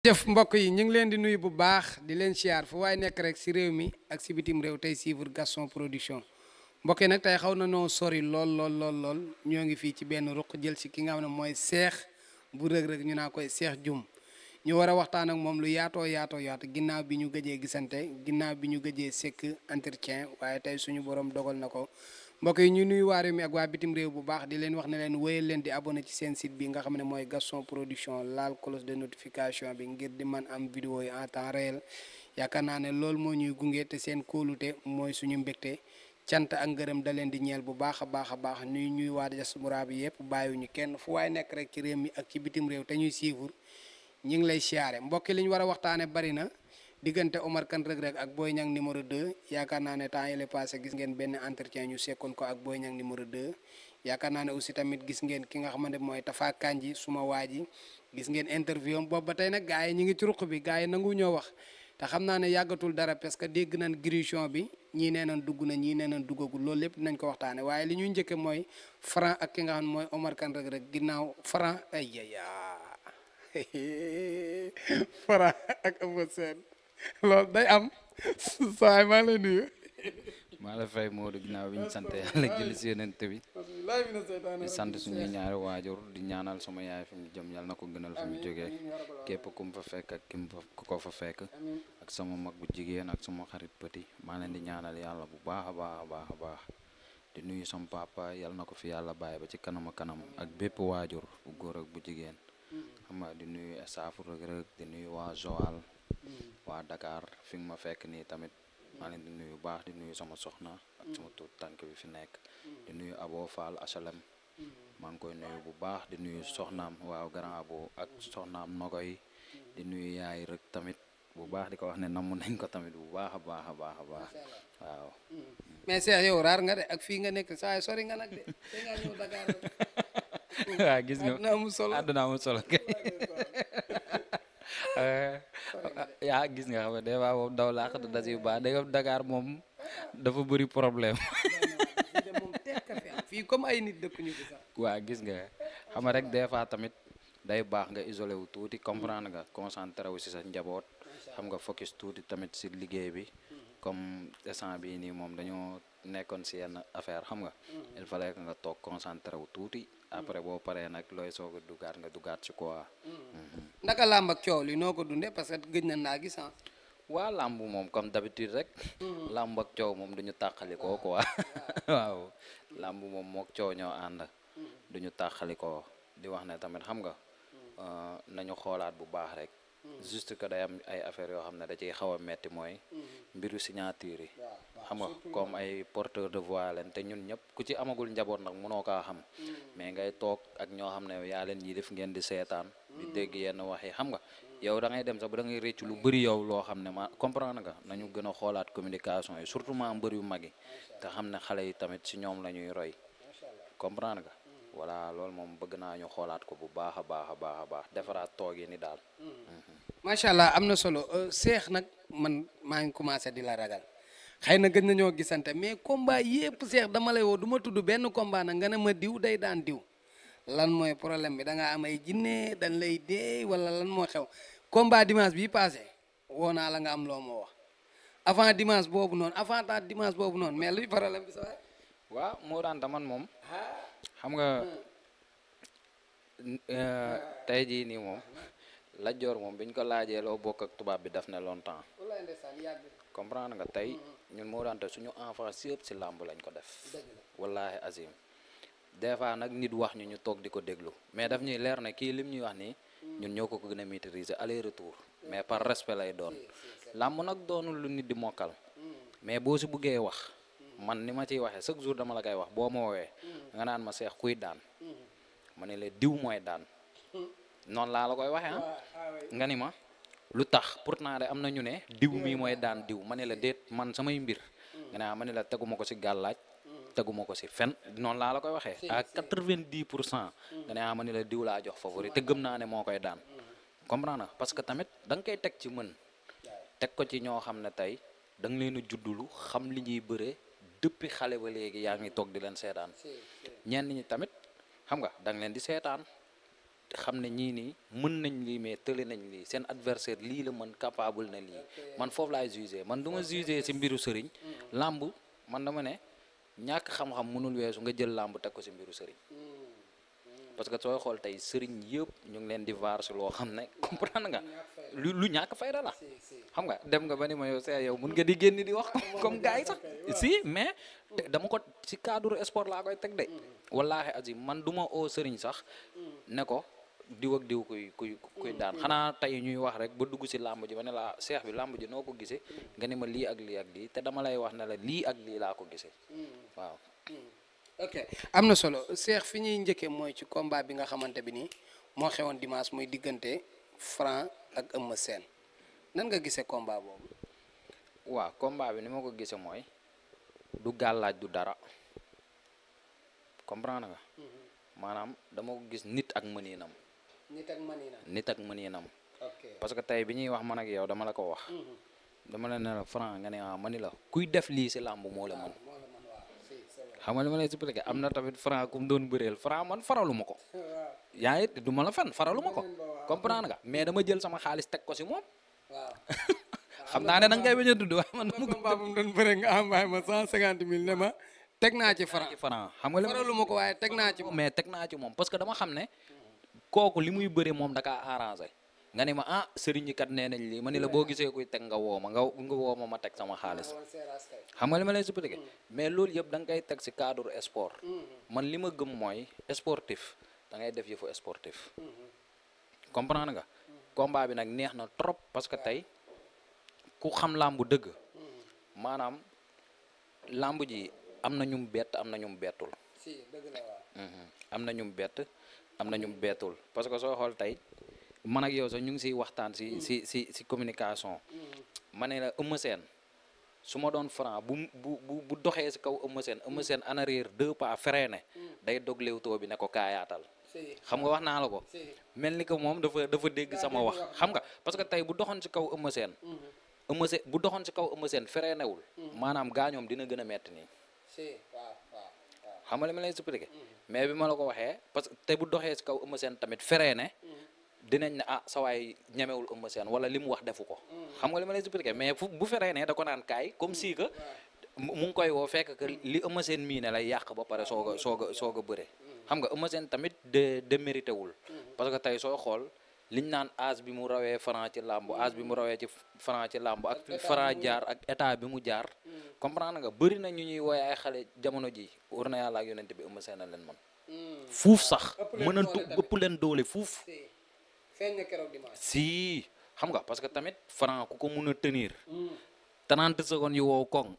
jëf mbokk yi ñu ngi leen di nuyu bu baax di leen siyaar fu waaye nekk rek si réew mi ak si bitim réew tey suivre Gaston Production mbokk yi nag tey xaw na noo sori lool ñoo ngi fii ci benn ruq jël si ki nga xam ne mooy seex bu rëg-rëg ñu naa koy seex jum ñu war a waxtaan ak moom lu yaatoo ginnaaw bi ñu gëjee gisante ginnaaw bi ñu gëjee sekk entretien waaye tey suñu borom dogal na ko mbokk yi ñu nuyu waa réew mi ak waa bitim réew bu baax di leen wax ne leen wéyal leen di abonné ci seen site bi nga xam ne mooy Gaston Production laal cloche de notification bi ngir di man am vidéo yi en temps réel yaakaar naa ne loolu moo ñuy gunge te seen kóolute mooy suñu mbégte cant ak ngërëm da leen di ñeel bu baax a baax ñuy waa diaspora bi yëpp bàyyiwuñu kenn fu waaye nekk rek ci réew mi ak ci bitim réew te ñuy suivre ñu ngi lay siyaare mbokki li ñu war a waxtaane bari na diggante Omar Kane Reug Reug ak Boy Niang numéro 2 yaakaar naa ne temps yële passé gis ngeen benn entretien ñu sekkoon ko ak Boy Niang numéro 2 yaakaar naa ne aussi tamit gis ngeen ki nga xamante mooy Tafa Kanji suma waa ji gis ngeen interview am boobu ba tey nag gars yi ñu ngi ci ruq bi gars yi nangu ñoo wax te xam naa ne yàggatul dara parce que dégg nañ grichon bi ñii nee nañ dugg na ñii nee nañ duggagul loolu lépp dinañ ko waxtaane waaye li ñuy njëkke mooy Franc ak ki nga xam ne mooy Omar Kane Reug Reug ginnaaw Franc ay yaya Franc ak Eumeu Sène loolu day am saay maa lay nuyu. maa la fay Modou ginnaaw bi ñu sant yàlla julli si yonent bi di sant suñuy ñaari waajur di ñaanal sama yaay fi mu jëm yàlla na ko gënal fi mu jógee képp ku mu fa fekk ak ku ko fa fekk ak sama mag bu jigéen ak sama xarit petit maa leen di ñaanal yàlla bu baax a baax di nuyu sama papa yàlla na ko fi yàlla bàyyi ba ci kanam a kanam ak bépp waajur bu góor ak bu jigéen xam nga di nuyu staffu Reug Reug di nuyu waa Joal waa Dakar fi nga ma fekk nii tamit maa leen di nuyu baax di nuyu sama soxna ak sama tuut tànk bi fi nekk di nuyu Abo Fall HLM maa ngi koy nuyu bu baax di nuyu soxnaam waaw grand Abo ak soxnaam Nogoy di nuyu yaay rek tamit bu baax di ko wax ne namm nañ ko tamit bu baax a baax waaw. mais Cheikh yow raar nga de ak fii nga nekk saa sori nga nag de te nga ñëw Dakar waaw gis nga àdduna amul solo yaa gis nga xam ne des fois moom daw laax da dasi bu baax dégg Dakar moom dafa bëri problème fii comme ay nit dëkk ñu fi sax waa gis nga xam nga rek des fois tamit day baax nga isolé wu tuuti comprendre nga concentré wu si sa njaboot xam nga focus tuuti tamit si liggéey bi comme instant bii nii moom dañoo nekkoon si yenn affaire xam nga il fallait que nga toog concentré wu tuuti après boo paree nag looy soog a dugaat ci quoi. ndaka làmb ak coow li noo ko dundee parce que gëj na naa gis waa làmb moom comme d'habitude rek. làmb ak coow moom duñu tàqalikoo quoi waaw làmb moom mook coow ñoo ànd duñu tàqalikoo di wax ne tamit xam nga nañu xoolaat bu baax rek juste que day am ay affaires yoo xam ne da ciy xaw a metti mooy mbiru signature yi xam nga comme ay porteur de voix leen te ñun ñëpp ku ci amagul njaboot nag mënoo kaa xam mais ngay toog ak ñoo xam ne yaa leen ñi def ngeen di seetaan di dégg yenn wax yi xam nga yow da ngay dem sax ba da ngay réccu lu bëri yow loo xam ne ma comprendre nga nañu gën a xoolaat communication yi surtout ma mbër yu mag yi te xam ne xale yi tamit si ñoom la ñuy roy comprendre nga voilà loolu moom bëgg naa ñu xoolaat ko bu baax a baax defaraat toog yi ni daal. macha allah am na solo Cheikh nag man maa ngi commencé di la ragal xëy na gën nañoo gisante mais combat yépp Cheikh dama lay woo du ma tudd benn combat nag nga ne ma diw day daan diw lan mooy problème bi da ngaa am ay jinne dañ lay dee wala lan moo xew combat dimanche bii passé woo naa la nga am loo ma wax avant dimanche boobu noonu avant ta dimanche boobu noonu mais luy problème bi sa waay. waaw moo daan taman moom. xam nga tey jii nii moom Lat Joor moom biñ ko laajee loo bokk ak tubaab bi daf ne longtemps comprendre nga tey ñun moo daan te suñu enfance yëpp si làmb lañ ko def wallahi azim des fois nag nit wax ñu toog di ko déglu mais daf ñuy leer ne kii lim ñuy wax nii ñun ñoo ko gën a maîtriser aller retour mais par respect lay doon làmb nag doonul lu nit di mokkal mais boo si buggee wax man ni ma ciy waxee chaque jour dama la koy wax boo ma woowee nga naan ma Seex kuy daan ma ne la diw mooy daan noonu laa la koy waxee nga ni ma lu tax pourtant de am na ñu ne diw mii mooy daan diw ma ne la déet man samay mbir nga ne ma ne la teguma ko si gàllaaj teguma ko si fen noonu laa la koy waxee à 90% nga ne ma ne la diw laa jox favori te gëm naa ne moo koy daan comprendre parce que tamit da nga koy teg ci mën teg ko ci ñoo xam ne tey da nga leen a juddulu xam li ñuy bëree depuis xale ba léegi yaa ngi toog di leen seetaan ñenn ñi tamit xam nga da nga leen di seetaan xam ne ñii nii mën nañ lii mais tële nañ lii seen adversaire lii la mën capable na lii man foofu laay jugé man du ma jugé si mbiru sëriñ làmb man dama ne ñàkk xam-xam mënul weesu nga jël làmb teg ko si mbiru sëriñ parce que sooy xool tey sëriñ yëpp ñu ngi leen di vaar si loo xam ne comprendre nga lu ñàkk fayda la xam nga dem nga ba ni ma yow see yow mun nga di génn di wax comme gars yi sax si mais dama ko ci cadre sport laa koy teg de wallaahi azim man du ma oo sëriñ sax ne ko diw ak diw kuy daan xanaa tey ñuy wax rek ba dugg si làmb ji ba ne la seex bi làmb ji noo ko gisee nga ne ma lii ak lii ak lii te dama lay wax ne la lii ak lii laa ko gisee waaw. ok am na solo seex fi ñuy njëkkee mooy ci combat bi nga xamante bi nii moo xewoon dimanche muy diggante Franc ak Eumeu Sène nan nga gisee combat boobu. waaw combat bi ni ma ko gisee mooy du gàllaaj du dara comprendre nga. maanaam dama ko gis nit ak mëninam. nit ak mëninam. ok parce que tey bi ñuy wax man ak yow dama la ko wax. dama la ne la Franc nga ne ah mani la kuy def lii si làmb moo la mën. xam nga li ma lay expliqué am na tamit Franc ku mu doon bëreel Franc man faralu ma ko. yaa ngi du ma la fen faralu ma ko. comprendre nga mais dama jël sama xaalis teg ko si moom. waaw xam naa ne nag ngay bañ a tudd waaye man dama ko. combat bu mu doon bëre nga envoyé ma 150 000 ne ma teg naa ci Franc. xam nga li faralu ma ko waaye teg naa ci moom. mais teg naa ci moom parce que dama xam ne kooku li muy bëre moom da kaa arrangé. nga ne ma ah sëriñ ñi kat nee nañ lii ma ne la boo gisee kuy teg nga woo ma ma teg sama xaalis. xam nga li ma lay expliqué mais loolu yëpp da nga koy teg si cadre sport. man li ma gëm mooy sportif da ngay def yëfu sportif. comprendre nga. combat bi nag neex na trop parce que tey ku xam làmbu dëgg. maanaam làmb ji am na ñum bett am na ñum bettul. si dëgg la waaw. am na ñum bett am na ñum bettul parce que soo xool tey. man ak yow sax ñu ngi siy waxtaan si communication ma ne la Eumeu Sène su ma doon Franc bu doxee si kaw Eumeu Sène en arrière 2 pas freiné day dog léewtoo bi ne ko kaayaatal xam nga wax naa la ko mel ni que moom dafa dégg sama wax xam nga parce que tey bu doxoon si kaw Eumeu Sène bu doxoon si kaw Eumeu Sène freiné wul maanaam gaañoom dina gën a metti nii xam nga li ma lay expliqué mais bi ma la ko waxee parce que tey bu doxee si kaw Eumeu Sène tamit freiné dinañ ne ah sawaay ñemewul Eumeu Sène wala li mu wax defu ko xam nga li ma lay expliqué mais bu feree ne da ko naan kaay comme si que mu ngi koy woo fekk que li Eumeu Sène mii ne lay yàq ba pare soog a bëre xam nga Eumeu Sène tamit de mérité wul parce que tey soo xool liñ naan âge bi mu rawee Franc ci làmb âge bi mu rawee ci Franc ci làmb ak Franc jaar ak état bi mu jaar comprendre nga bëri na ñu ñuy wooye ay xale jamono ji war na yàlla ak yonent bi Eumeu Sène leen man fuuf sax mënantu ëpp leen doole fuuf si xam nga parce que tamit Franc ku ko mun a tenir 30 secondes yu wow koŋ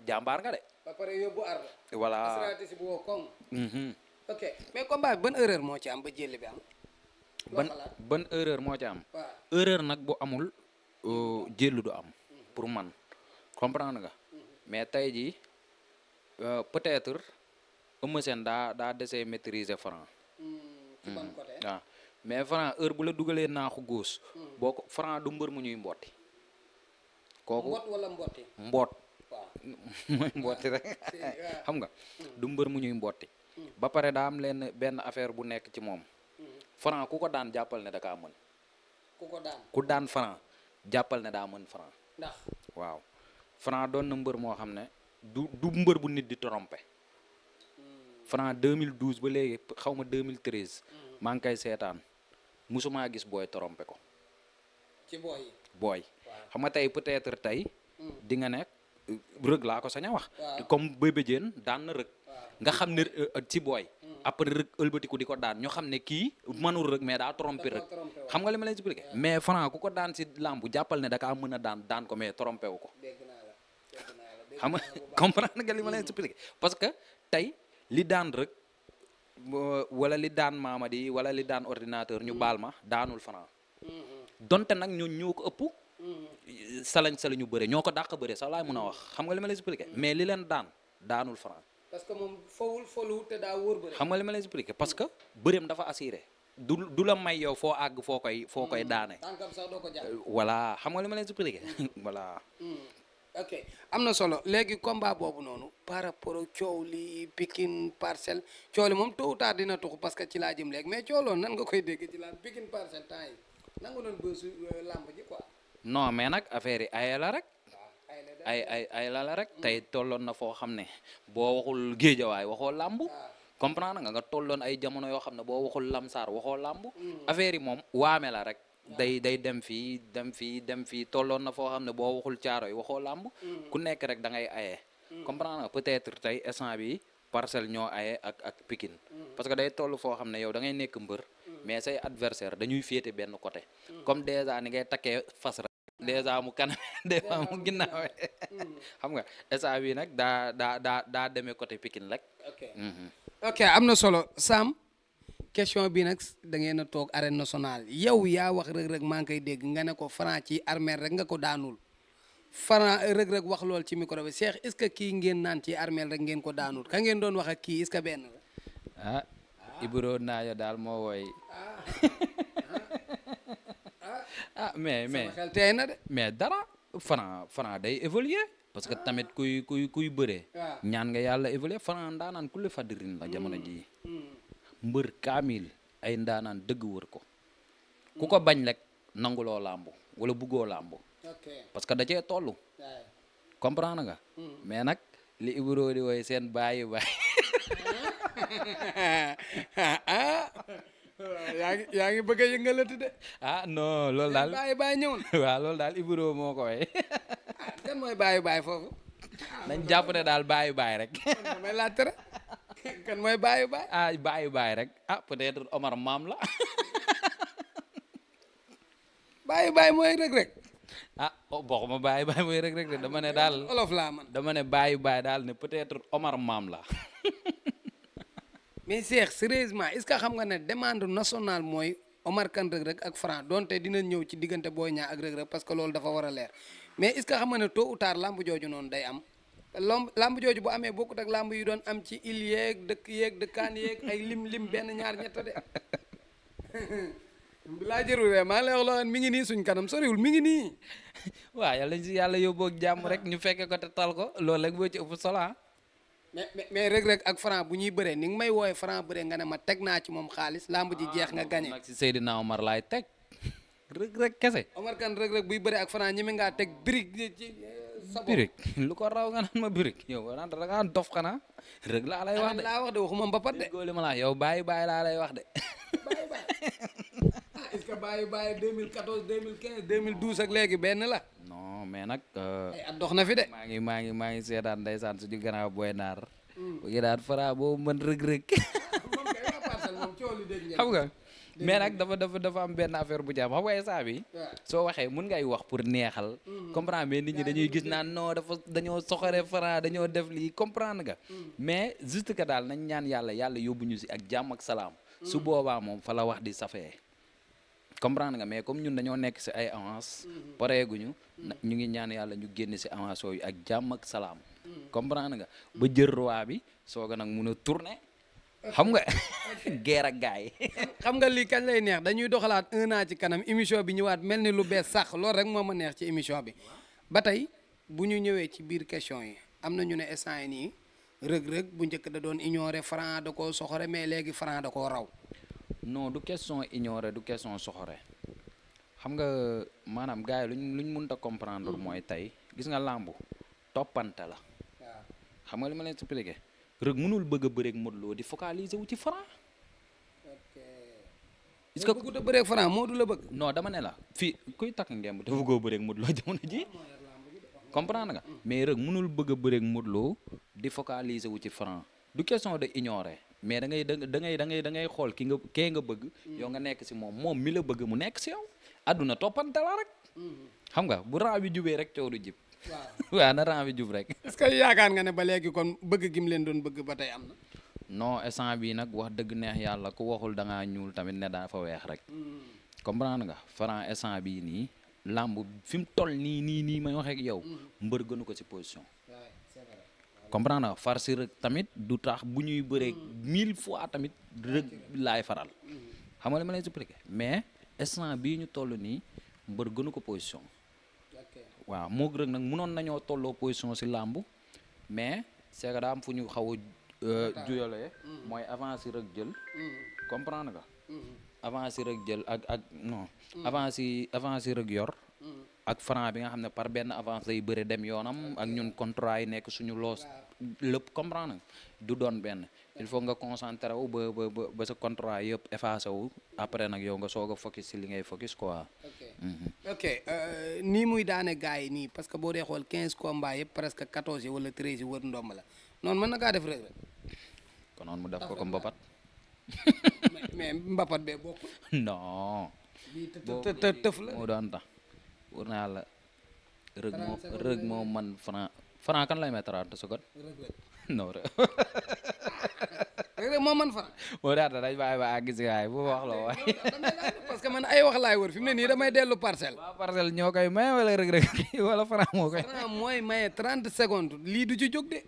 jàmbaar nga de ba pare yóbbu arme voilà stratégie bu wow koŋ ok mais combat bi ban erreur moo ci am ba jëli bi am ban erreur moo ci am erreur nag bu amul jëlu du am pour man comprendre nga mais tey jii peut-être Eumeu Sène daa desee maîtriser Franc ci ban côté waaw mais Franc heure bu la dugalee naaxu góos boo ko Franc du mbër mu ñuy mbotti kooku mbot wala mbotti mboot waaw mooy mbotti rek xam nga du mbër mu ñuy mbotti ba pare daa am leen benn affaire bu nekk ci moom Franc ku ko daan jàppal ne da kaa mën ku daan Franc jàppal ne daa mën Franc ndax waaw Franc doon na mbër moo xam ne du mbër bu nit di trompé Franc 2012 ba léegi xaw ma 2013 maa ngi koy seetaan musumaa gis booy trompé ko ci booy xam nga tey peut-être tey di nga nekk rëg laa ko sañ a wax comme Bébé Diène daan na rëg nga xam ne ci booy après rëg ëlbatiku di ko daan ñoo xam ne kii mënul rëg mais daa trompé rëg xam nga li ma lay expliqué mais Franc ku ko daan si làmb jàppal ne da kaa mën a daan ko mais trompé wu ko xam nga comprendre nga li ma lay expliqué parce que tey li daan rëg wala li daan Mamadi wala li daan ordinateur ñu baal ma daanul Franc donte nag ñoo ko ëpp salañu bëre ñoo ko dàq bëre sax laay mën a wax xam nga li ma lay expliqué mais li leen daanul Franc parce que moom folu te daa wóor bëre xam nga li ma lay expliqué parce que bëreem dafa assuré du la may yow foo àgg foo koy daane tànkam sax doo ko jàpp voilà xam nga li ma lay expliqué voilà ok am na solo léegi combat boobu noonu par rapport ak coow li Pikine Parcelles coow li moom tôt ou tard dina tuxu parce que ci laa jëm léegi mais coow loolu nan nga koy dégg ci laan Pikine Parcelles temps yi nangu doon bësu làmb ji quoi. non mais nag affaire yi ay la rek. waaw ay la ay la rek tey tolloon na foo xam ne boo waxul géejawaay waxoo làmb. comprendre nga tolloon ay jamono yoo xam ne boo waxul lamsaar waxoo làmb. affaire yi moom waame la rek. day dem fii dem fii tolloon na foo xam ne boo waxul caaro yi waxoo làmb. ku nekk rek da ngay aye. comprendre nga peut-être tey instant bi Parcelles ñoo aye ak Pikine. parce que day toll foo xam ne yow da ngay nekk mbër. mais say adversaire dañuy féete benn côté. comme déjà ni ngay takkee fas rek. déjà mu kanam des fois mu ginnaaw xam nga instant bi nag daa demee côté Pikine rek. ok am na solo Sam. question bi nag da ngeen a toog arène nationale yow yaa wax rëg-rëg maa ngi koy dégg nga ne ko Franc ci armeel rek nga ko daanul Franc rëg-rëg wax lool ci micro bi Cheikh est-ce que kii ngeen naan ci armeel rek ngeen ko daanul ka ngeen doon wax ak kii est-ce que benn la. ah Ibro Naajo daal moo woy mais sama xel tey na de. mais dara Franc day évoluer parce que tamit kuy bëree. ñaan nga yàlla évoluer Franc ndaanaan ku le fadirin la jamono ji mbër kaamil ay ndaanaan dëgg wër ko ku ko bañ rek nanguloo làmb wala buggoo làmb parce que da cee toll comprendre nga mais nag li Ibro di woy seen bàyyi yaa ngi bëgg a yëngalati de non loolu daal bàyyi ñëw na waaw loolu daal Ibro moo ko woy kan mooy bàyyi foofu nañ jàpp ne daal bàyyi rek damay laajte rek kan mooy bàyyi rek peut-être Omar Maam la bàyyi mooy rek bokk ma bàyyi mooy rek de dama ne daal olof laa man dama ne bàyyi daal ne peut-être Omar Maam la mais Cheikh sérieusement est-ce que xam nga ne demande nationale mooy Omar Kane rek ak Franc donte dina ñëw ci diggante Boy Niang ak rek parce que loolu dafa war a leer mais est-ce que xam nga ne tôt ou tard lamb jooju noonu day am lamb jooju bu amee bokkut ak lamb yu doon am ci il yeeg dëkk yeeg dëkkaan yeeg ay lim benn ñaar ñett de laa jërul de maa lay wax loo mi ngi nii suñ kanam soriwul mi ngi nii waaw yàlla si yàlla yóbboo ak jàmm rek ñu fekke ko te tal ko loolu rek boo ci ëpp solo mais rek ak Franc bu ñuy bëree ni nga may wooye Franc bëree nga ne ma teg naa ci moom xaalis lamb ji jeex nga gagné nag si Seydina Omar laay teg rek kese Omar Kane rek buy bëree ak Franc ñeme ngaa teg birig ci sa bopp birig lu ko raw nga naan ma birig yow naan da ngaa dof xanaa rek laa lay wax de waxuma mbapat de góoli ma la yow bàyyi laa lay wax de est-ce que bàyyi 2014 2015 2012 ak léegi benn la non mais nag ay at dox na fi de maa ngi seetaan ndeysaan suñu gannaaw Boy Naar bu ngi daan Franc boobu mën rëg xam nga mais nag dafa am benn affaire bu jàmm xam nga instant bi soo waxee mun ngay wax pour neexal comprendre mais nit ñi dañuy gis naan non dañoo soxore Franc dañoo def lii comprendre nga mais juste que daal nañ ñaan yàlla yóbbu ñu si ak jàmm ak salaam su boobaa moom fa la wax di safee comprendre nga mais comme ñun dañoo nekk si ay avance pareeguñu ñu ngi ñaan yàlla ñu génn si avance yooyu ak jàmm ak salaam comprendre nga ba jël roi bi sooga nag mun a tourner xam nga guerre ak gaay xam nga lii kañ lay neex dañuy doxalaat 1 an ci kanam émission bi ñëwaat mel ni lu bees sax loolu rek moo ma neex ci émission bi ba tey bu ñu ñëwee ci biir question yi am na ñu ne instant yi nii rëg-rëg bu njëkk da doon ignorer Franc da koo soxore mais léegi Franc da koo raw non du question ignorer du question soxore xam nga maanaam gars yi luñ mënta comprendre mooy tey gis nga làmb toppante la xam nga li ma leen expliqué rëg mënul bëgg a bëreeg Modou Lo di focaliser wu ci Franc est-ce que bëggut a bëreeg Franc Modou la bëgg non dama ne la fii kuy takk ngemb te bëggoo bëreeg Modou Lo jamono ji comprendre nga mais rëg mënul bëgg a bëreeg Modou Lo di focaliser wu ci Franc du question de ignorer mais da ngay xool kee nga bëgg yow nga nekk si moom mi la bëgg mu nekk si yow adduna toppante la rek xam nga bu ran bi jubee rek coow du jib waaw na ran bi jub rek est-ce que yaakaar nga ne ba léegi kon bëgg gi mu leen doon bëgg ba tey am na non instant bi nag wax dëgg neex yàlla ku waxul da ngaa ñuul tamit ne daa fa weex rek comprendre nga Franc instant bii nii làmb fi mu toll nii may waxee ak yow mbër gënu ko si position comprendre nga far si rek tamit du tax bu ñuy bëree 1000 fois tamit rëg laay faral xam nga li ma lay expliqué mais instant bii ñu toll nii mbër gënu ko position waaw moog Reug nag mënoon nañoo tolloo position si làmb mais c'est que daa am fu ñu xaw a juyalee mooy avance yi Reug jël comprendre nga avance yi Reug jël ak non avance yi Reug yor ak Franc bi nga xam ne par benn avance lay bëre dem yoonam ak ñun contrat yi nekk suñu loos lépp comprendre nga du doon benn il faut nga concentré wu ba sa contrat yëpp effacé wu après nag yow nga soog a focus si li ngay focus quoi. ok nii muy daane gars yi nii parce que boo dee xool 15 combats yëpp presque 14 yi wala 13 yi wër ndomb la noonu mën na kaa def Reug Reug. kon noonu mu def ko mbapat. mais mbapat bee bokkul. non. bii tëf la moo doon tax wër naa la Reug moo man Franc kan lay may 30 secondes. non Reug Reug moo man Franc. moo daata dañ bàyyi ba àgg si waay bu wax la waay. parce que man ay wax laay wër fi mu ne nii damay dellu parcelle. waaw parcelle ñoo koy maye wala Reug Reug wala Franc moo koy. Franc mooy maye 30 secondes lii du ci jóg de.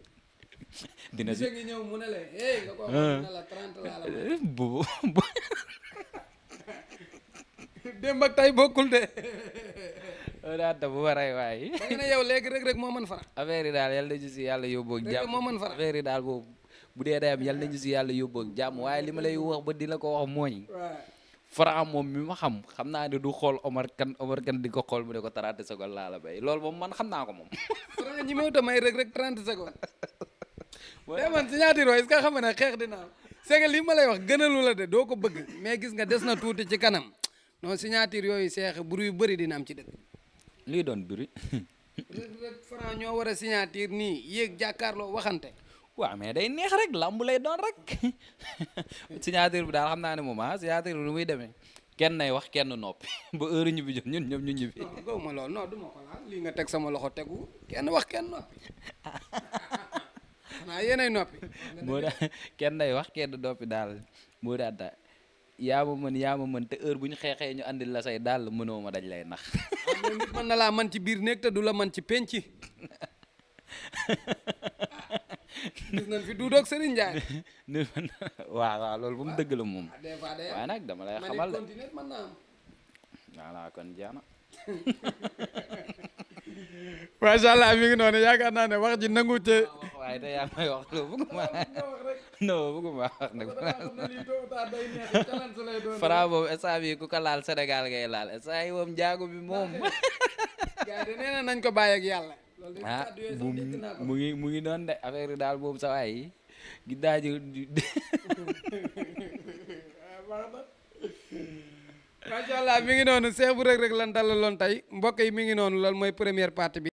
dina si ngi ñëw mu ne la hey nga ko wax ne la 30 laa la may. bu démb ak tey bokkul de. daata bu waray waay. da nga ne yow léegi Reug Reug moo man Franc. affaire yi daal yàlla nañu si yàlla yóbbu ak jàmm. moo man Franc affaire yi daal boobu bu dee day am yàlla nañu si yàlla yóbbu ak jàmm waaye li ma lay wax ba di la ko wax mooy. Franc moom mi ma xam naa ne du xool Omar Kane di ko xool mu ne ko 30 secondes laa la bay loolu moom man xam naa ko moom. Franc ñi may may Reug Reug 30 secondes. mais man signature est-ce que xam nga ne xeex dina am c'est que li ma lay wax gënalu la de doo ko bëgg mais gis nga des na tuuti ci kanam non signature yooyu seex buru yu bëri dina am ci dëkk. lii doon buri. Reug Reug Franc ñoo war a signature nii yéeg jàkkaarloo waxante. waaw mais day neex rek lamb lay doon rek signature bi daal xam naa ne moom signature bi lu muy demee kenn nay wax kenn noppi ba heure ñibbi jot ñun ñoom ñu ñibbi. non gaw ma lool non du ma ko laal lii nga teg sama loxo tegu kenn wax kenn noppi xanaa yéenay noppi. moo daal kenn nay wax kenn noppi daal moo daal yaa ma mën te heure bu ñu xeexee ñu andil la say daal mënoo ma daj lay nax. mais nit mën na laa man ci biir néeg te du la man ci penc. gis nañ fi Doudou ak Serigne Ndiaye. waaw loolu bu mu dëgg la moom. des fois day waaye nag dama lay xamal de. continuer mën naa am. voilà kon jeex na. macha allah mi ngi noonu yaakaar naa ne wax ji nangu te. waaye te yaa may wax loolu bëgguma non bëgguma wax nag. Franc boobu instant bii ku ko laal Sénégal ngay laal instant yi moom njaago bi moom. gars yi nee nañ ko bàyyi ak yàlla. mu ngi noonu de affaire yi daal boobu sa waay yi giddaa ji. macha allah mi ngi noonu Cheikh bu Reug Reug lan dalaloon tey mbokk yi mi ngi noonu loolu mooy première partie bi.